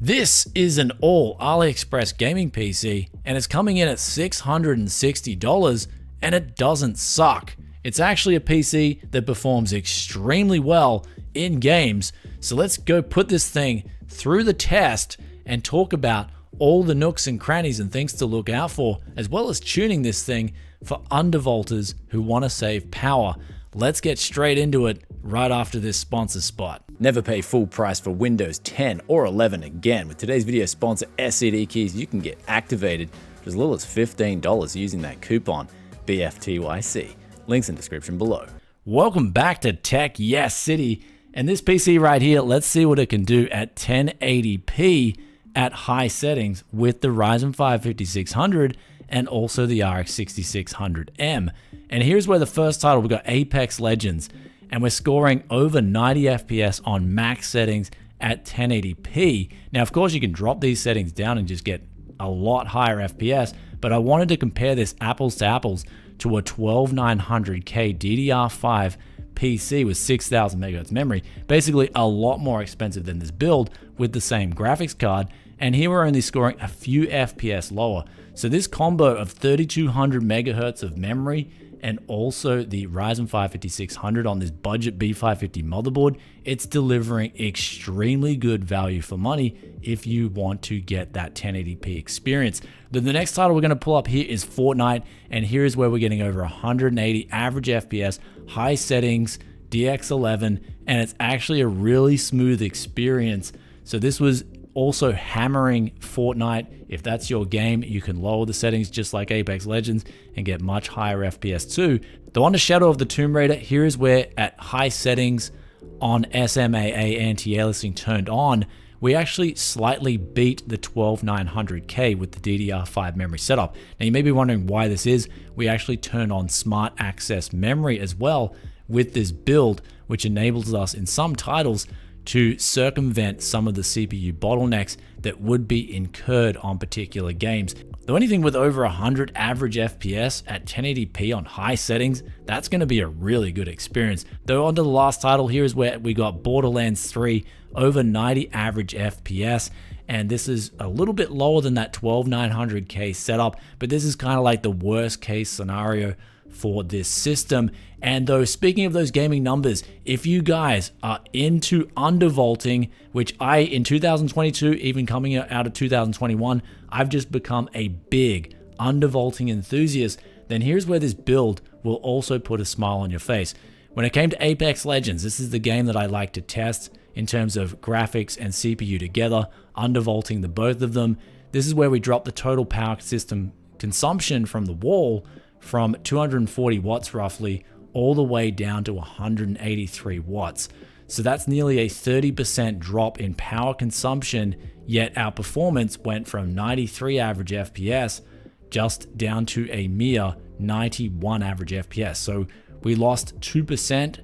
This is an all Aliexpress gaming PC and it's coming in at $660 and it doesn't suck. It's actually a PC that performs extremely well in games. So let's go put this thing through the test and talk about all the nooks and crannies and things to look out for, as well as tuning this thing for undervolters who want to save power. Let's get straight into it right after this sponsor spot. Never pay full price for Windows 10 or 11 again. With today's video sponsor, SoTTR keys, you can get activated for as little as $15 using that coupon BFTYC. Links in description below. Welcome back to Tech Yes City. And this PC right here, let's see what it can do at 1080p at high settings with the Ryzen 5 5600 and also the RX 6600M. And here's where the first title, we've got Apex Legends, and we're scoring over 90 FPS on max settings at 1080p. Now, of course, you can drop these settings down and just get a lot higher FPS, but I wanted to compare this apples to apples to a 12900K DDR5 PC with 6000 MHz memory, basically a lot more expensive than this build with the same graphics card. And here we're only scoring a few FPS lower. So this combo of 3200 MHz of memory and also the Ryzen 5 5600 on this budget B550 motherboard, it's delivering extremely good value for money if you want to get that 1080p experience. The next title we're going to pull up here is Fortnite, and here's where we're getting over 180 average FPS, high settings, DX11, and it's actually a really smooth experience. So this was also hammering Fortnite. If that's your game, you can lower the settings just like Apex Legends and get much higher FPS too. Though under Shadow of the Tomb Raider, here is where at high settings on SMAA anti-aliasing turned on, we actually slightly beat the 12900K with the DDR5 memory setup. Now you may be wondering why this is. We actually turned on smart access memory as well with this build, which enables us in some titles to circumvent some of the CPU bottlenecks that would be incurred on particular games. Though anything with over 100 average FPS at 1080p on high settings, that's going to be a really good experience. Though onto the last title, here is where we got Borderlands 3, over 90 average FPS, and this is a little bit lower than that 12900K setup, but this is kind of like the worst case scenario for this system. And though, speaking of those gaming numbers, if you guys are into undervolting, which I in 2022, even coming out of 2021, I've just become a big undervolting enthusiast, then here's where this build will also put a smile on your face. When it came to Apex Legends, this is the game that I like to test in terms of graphics and CPU together, undervolting the both of them. This is where we drop the total power system consumption from the wall from 240 watts roughly all the way down to 183 watts. So that's nearly a 30% drop in power consumption, yet our performance went from 93 average FPS just down to a mere 91 average FPS. So we lost 2%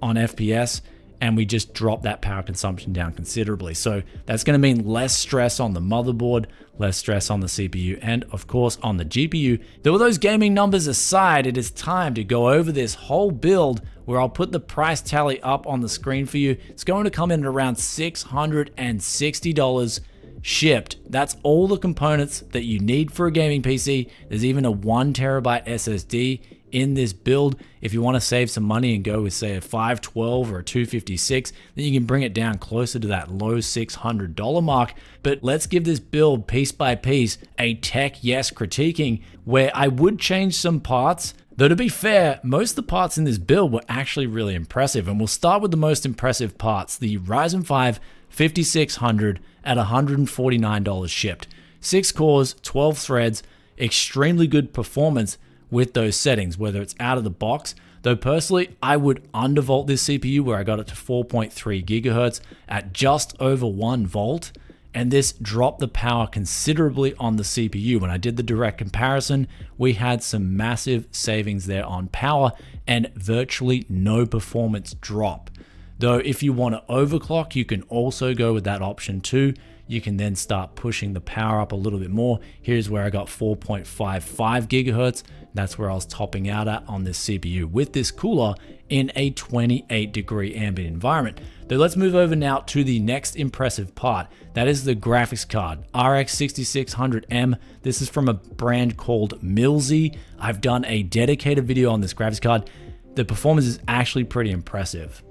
on FPS and we just dropped that power consumption down considerably. So that's going to mean less stress on the motherboard, less stress on the CPU, and of course on the GPU. Though with those gaming numbers aside, it is time to go over this whole build where I'll put the price tally up on the screen for you. It's going to come in at around $660 shipped. That's all the components that you need for a gaming PC. There's even a 1TB SSD in this build. If you want to save some money and go with say a 512 or a 256, then you can bring it down closer to that low $600 mark. But let's give this build piece by piece a tech yes critiquing, where I would change some parts. Though to be fair, most of the parts in this build were actually really impressive, and we'll start with the most impressive parts, the Ryzen 5 5600 at $149 shipped. 6 cores, 12 threads, extremely good performance with those settings, whether it's out of the box. Though personally, I would undervolt this CPU where I got it to 4.3 gigahertz at just over 1 volt. And this dropped the power considerably on the CPU. When I did the direct comparison, we had some massive savings there on power and virtually no performance drop. Though if you want to overclock, you can also go with that option too. you can then start pushing the power up a little bit more. Here's where I got 4.55 gigahertz. That's where I was topping out at on this CPU with this cooler in a 28-degree ambient environment. So let's move over now to the next impressive part. That is the graphics card, RX 6600M. This is from a brand called Milsey. I've done a dedicated video on this graphics card. The performance is actually pretty impressive,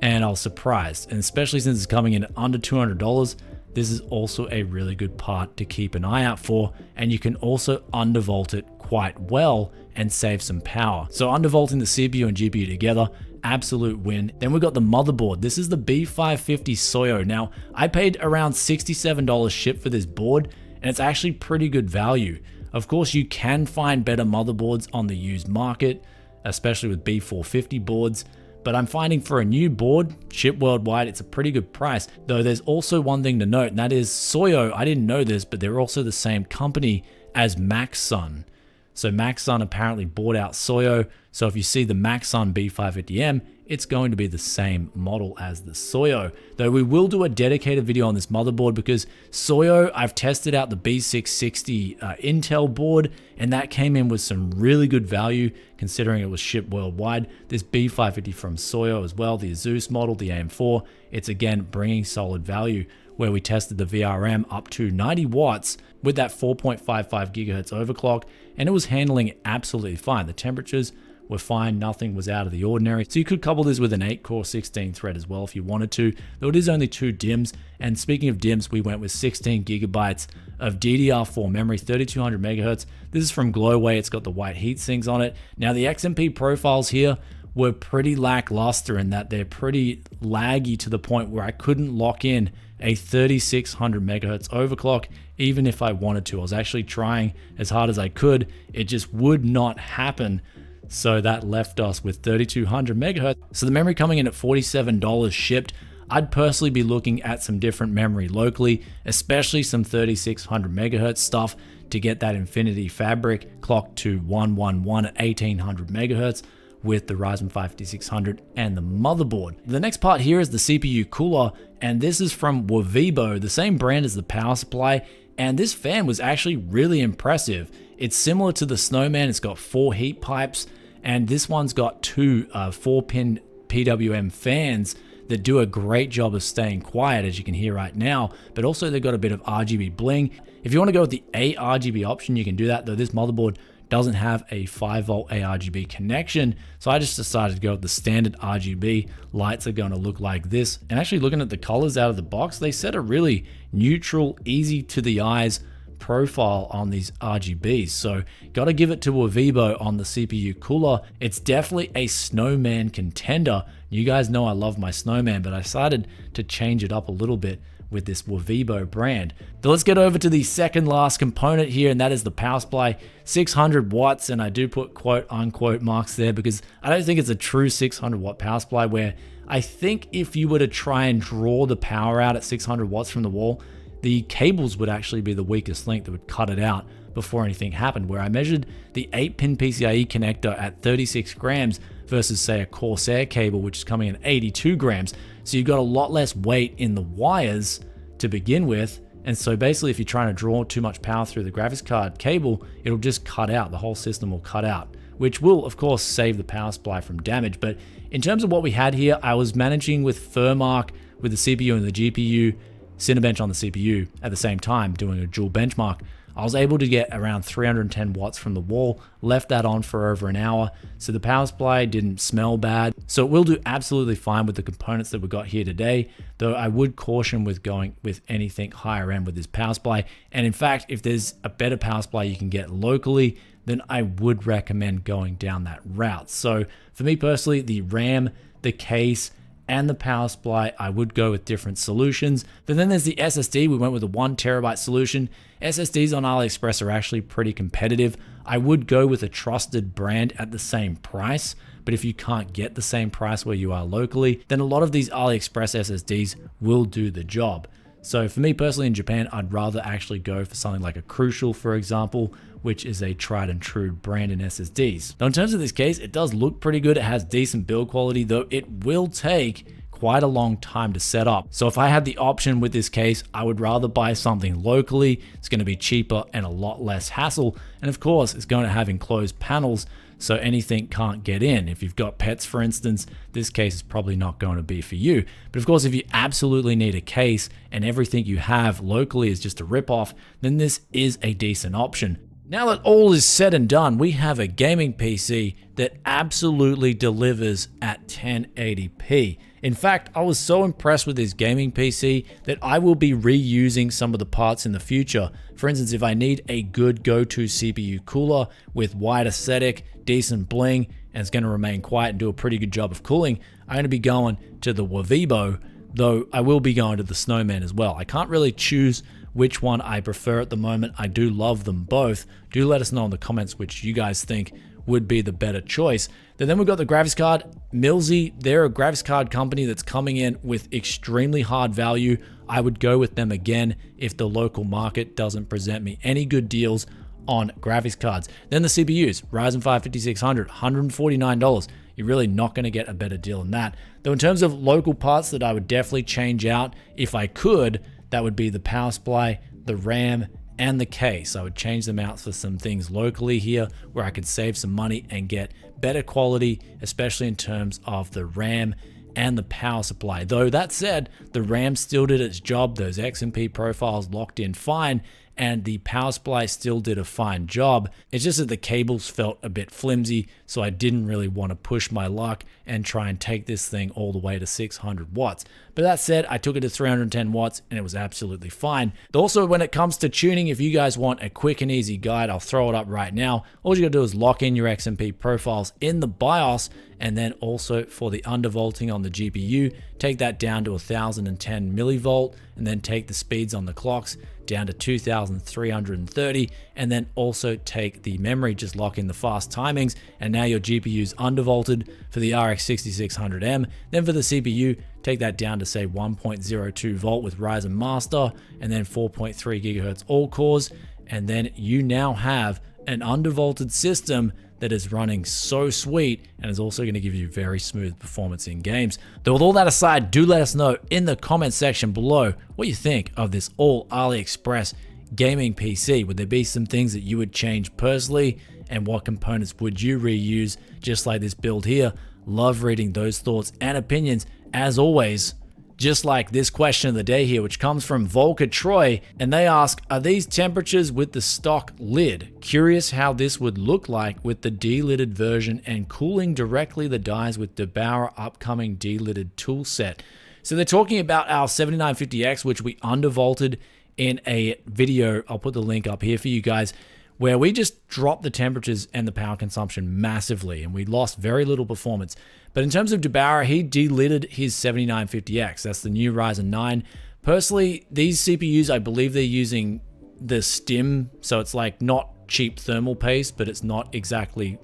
and I was surprised, and especially since it's coming in at under $200. This is also a really good part to keep an eye out for, and you can also undervolt it quite well and save some power. So undervolting the CPU and GPU together, absolute win. Then we got the motherboard. This is the B550 SoTTR. Now, I paid around $67 shipped for this board, and it's actually pretty good value. Of course, you can find better motherboards on the used market, especially with B450 boards, but I'm finding for a new board, shipped worldwide, it's a pretty good price. Though there's also one thing to note, and that is SoTTR, I didn't know this, but they're also the same company as Maxsun. So Maxsun apparently bought out SoTTR, so if you see the Maxsun B550M, it's going to be the same model as the SoTTR. Though we will do a dedicated video on this motherboard because SoTTR, I've tested out the B660 Intel board, and that came in with some really good value considering it was shipped worldwide. This B550 from SoTTR as well, the Asus model, the AM4, it's again bringing solid value, where we tested the VRM up to 90 watts with that 4.55 gigahertz overclock, and it was handling it absolutely fine. The temperatures were fine, nothing was out of the ordinary. So you could couple this with an 8-core 16 thread as well if you wanted to, though it is only 2 DIMMs. And speaking of DIMMs, we went with 16 gigabytes of DDR4 memory, 3200 megahertz. This is from Glowway. It's got the white heat sinks on it. Now the XMP profiles here were pretty lackluster in that they're pretty laggy to the point where I couldn't lock in a 3600 megahertz overclock even if I wanted to. I was actually trying as hard as I could. It just would not happen. So that left us with 3200 megahertz. So the memory coming in at $47 shipped. I'd personally be looking at some different memory locally, especially some 3600 megahertz stuff to get that Infinity Fabric clocked to 111 at 1800 megahertz with the Ryzen 5 5600 and the motherboard. The next part here is the CPU cooler, and this is from Wavibo, the same brand as the power supply, and this fan was actually really impressive. It's similar to the Snowman. It's got 4 heat pipes, and this one's got 2 4-pin PWM fans that do a great job of staying quiet, as you can hear right now, but also they've got a bit of RGB bling. If you want to go with the ARGB option, you can do that, though this motherboard doesn't have a 5-volt ARGB connection, so I just decided to go with the standard RGB. Lights are going to look like this, and actually looking at the colors out of the box, they set a really neutral, easy to the eyes profile on these RGBs, so got to give it to Wavibo on the CPU cooler. It's definitely a Snowman contender. You guys know I love my Snowman, but I decided to change it up a little bit with this Wavibo brand. So let's get over to the second last component here, and that is the power supply, 600 watts, and I do put quote unquote marks there because I don't think it's a true 600 watt power supply, where I think if you were to try and draw the power out at 600 watts from the wall, the cables would actually be the weakest link that would cut it out before anything happened, where I measured the 8-pin PCIe connector at 36 grams versus say a Corsair cable, which is coming in 82 grams. So you've got a lot less weight in the wires to begin with. And so basically if you're trying to draw too much power through the graphics card cable, it'll just cut out, the whole system will cut out, which will of course save the power supply from damage. But in terms of what we had here, I was managing with Furmark with the CPU and the GPU, Cinebench on the CPU at the same time, doing a dual benchmark. I was able to get around 310 watts from the wall, left that on for over an hour, so the power supply didn't smell bad. So it will do absolutely fine with the components that we got here today, though I would caution with going with anything higher end with this power supply. And in fact, if there's a better power supply you can get locally, then I would recommend going down that route. So for me personally, the RAM, the case, and the power supply, I would go with different solutions. But then there's the SSD. We went with a 1 terabyte solution. SSDs on Aliexpress are actually pretty competitive. I would go with a trusted brand at the same price, but if you can't get the same price where you are locally, then a lot of these Aliexpress SSDs will do the job. So for me personally in Japan, I'd rather actually go for something like a Crucial, for example, which is a tried and true brand in SSDs. Now in terms of this case, it does look pretty good. It has decent build quality, though it will take quite a long time to set up. So if I had the option with this case, I would rather buy something locally. It's going to be cheaper and a lot less hassle. And of course, it's going to have enclosed panels, so anything can't get in. If you've got pets, for instance, this case is probably not going to be for you. But of course, if you absolutely need a case and everything you have locally is just a ripoff, then this is a decent option. Now that all is said and done, we have a gaming PC that absolutely delivers at 1080p. In fact, I was so impressed with this gaming PC that I will be reusing some of the parts in the future. For instance, if I need a good go-to CPU cooler with wide aesthetic, decent bling, and it's going to remain quiet and do a pretty good job of cooling, I'm going to be going to the Wavibo, though I will be going to the Snowman as well. I can't really choose which one I prefer at the moment. I do love them both. Do let us know in the comments which you guys think would be the better choice. Then we've got the graphics card. Milsey, they're a graphics card company that's coming in with extremely hard value. I would go with them again if the local market doesn't present me any good deals on graphics cards. Then the CPUs, Ryzen 5 5600, $149. You're really not going to get a better deal than that. Though in terms of local parts that I would definitely change out if I could, that would be the power supply, the RAM, and the case. I would change them out for some things locally here where I could save some money and get better quality, especially in terms of the RAM and the power supply. Though that said, the RAM still did its job. Those XMP profiles locked in fine, and the power supply still did a fine job. It's just that the cables felt a bit flimsy, so I didn't really want to push my luck and try and take this thing all the way to 600 watts. But that said, I took it to 310 watts and it was absolutely fine. Also, when it comes to tuning, if you guys want a quick and easy guide, I'll throw it up right now. All you gotta do is lock in your XMP profiles in the BIOS, and then also for the undervolting on the GPU, take that down to 1010 millivolt, and then take the speeds on the clocks down to 2330, and then also take the memory, just lock in the fast timings, and now your GPU's undervolted for the RX 6600M. Then for the CPU, take that down to say 1.02 volt with Ryzen Master, and then 4.3 gigahertz all cores, and then you now have an undervolted system that is running so sweet and is also going to give you very smooth performance in games. Though with all that aside, do let us know in the comment section below what you think of this all AliExpress gaming PC. Would there be some things that you would change personally, and what components would you reuse, just like this build here? Love reading those thoughts and opinions as always. Just like this question of the day here, which comes from Volker Troy, and they ask, are these temperatures with the stock lid? Curious how this would look like with the delidded version and cooling directly the dies with Debauer upcoming delidded tool set. So they're talking about our 7950X, which we undervolted in a video. I'll put the link up here for you guys, where we just dropped the temperatures and the power consumption massively, and we lost very little performance. But in terms of Debauer, he delidded his 7950X. That's the new Ryzen 9. Personally, these CPUs, I believe they're using the stim, so it's like not cheap thermal paste, but it's not exactly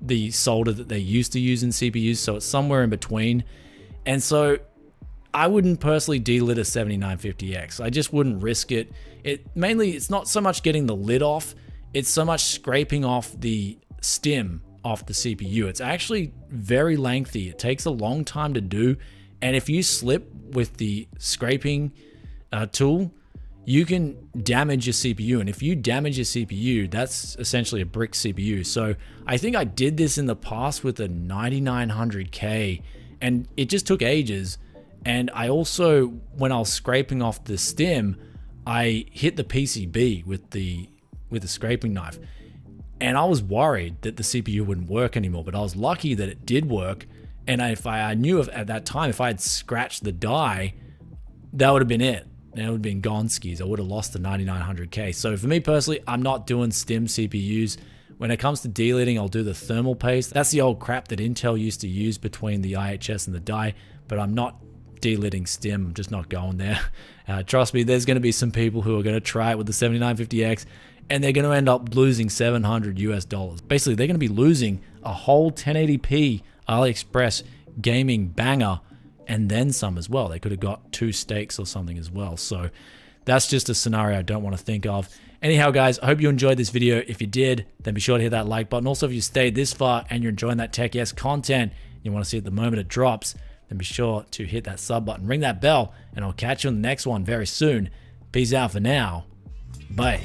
the solder that they used to use in CPUs, so it's somewhere in between. And so I wouldn't personally delid a 7950X. I just wouldn't risk it. It's not so much getting the lid off, it's so much scraping off the stim off the CPU. It's actually very lengthy. It takes a long time to do, and if you slip with the scraping tool, you can damage your CPU, and if you damage your CPU, that's essentially a brick CPU. So I think I did this in the past with a 9900K, and it just took ages. And I also, when I was scraping off the stim, I hit the PCB with the scraping knife, and I was worried that the CPU wouldn't work anymore, but I was lucky that it did work. And if I knew at that time, if I had scratched the die, that would have been it. That would have been gone skis. I would have lost the 9900K. So for me personally, I'm not doing stim CPUs. When it comes to delidding, I'll do the thermal paste. That's the old crap that Intel used to use between the IHS and the die, but I'm not delidding stim. I'm just not going there. Trust me, there's going to be some people who are going to try it with the 7950X, and they're going to end up losing $700 US. Basically, they're going to be losing a whole 1080p AliExpress gaming banger, and then some as well. They could have got 2 stakes or something as well. So that's just a scenario I don't want to think of. Anyhow, guys, I hope you enjoyed this video. If you did, then be sure to hit that like button. Also, if you stayed this far and you're enjoying that Tech Yes content, you want to see it the moment it drops, then be sure to hit that sub button, ring that bell, and I'll catch you on the next one very soon. Peace out for now. Bye.